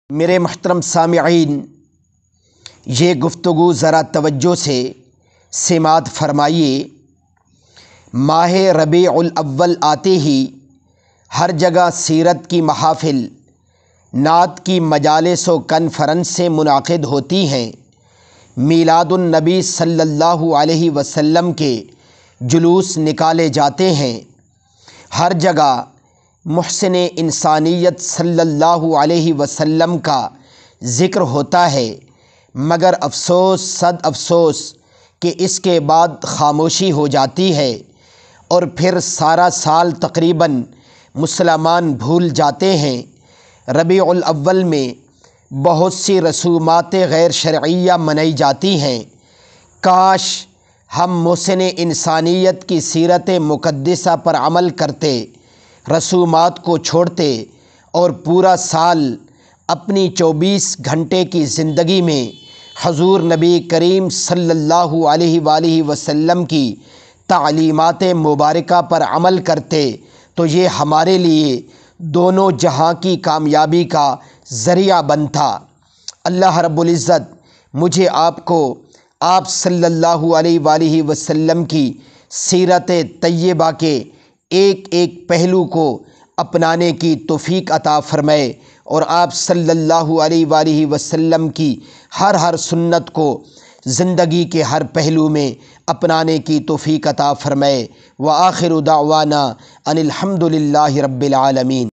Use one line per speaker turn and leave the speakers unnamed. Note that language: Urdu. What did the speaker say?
میرے محترم سامعین، یہ گفتگو ذرا توجہ سے سماعت فرمائیے۔ ماہ ربیع الاول آتے ہی ہر جگہ سیرت کی محافل، نعت کی مجالس و کانفرنسیں منعقد ہوتی ہیں، میلاد النبی صلی اللہ علیہ وسلم کے جلوس نکالے جاتے ہیں، ہر جگہ محسن انسانیت صلی اللہ علیہ وسلم کا ذکر ہوتا ہے، مگر افسوس صد افسوس کہ اس کے بعد خاموشی ہو جاتی ہے، اور پھر سارا سال تقریباً مسلمان بھول جاتے ہیں۔ ربیع الاول میں بہت سی رسومات غیر شرعیہ منائی جاتی ہیں۔ کاش ہم محسن انسانیت کی سیرت مقدسہ پر عمل کرتے، رسومات کو چھوڑتے اور پورا سال اپنی 24 گھنٹے کی زندگی میں حضور نبی کریم صلی اللہ علیہ وآلہ وسلم کی تعلیمات مبارکہ پر عمل کرتے تو یہ ہمارے لیے دونوں جہاں کی کامیابی کا ذریعہ بنتا۔ اللہ رب العزت مجھے آپ کو آپ صلی اللہ علیہ وآلہ وسلم کی سیرت طیبہ کے ایک ایک پہلو کو اپنانے کی توفیق عطا فرمائے، اور آپ صلی اللہ علیہ وآلہ وسلم کی ہر سنت کو زندگی کے ہر پہلو میں اپنانے کی توفیق عطا فرمائے۔ وآخر دعوانا ان الحمد للہ رب العالمین۔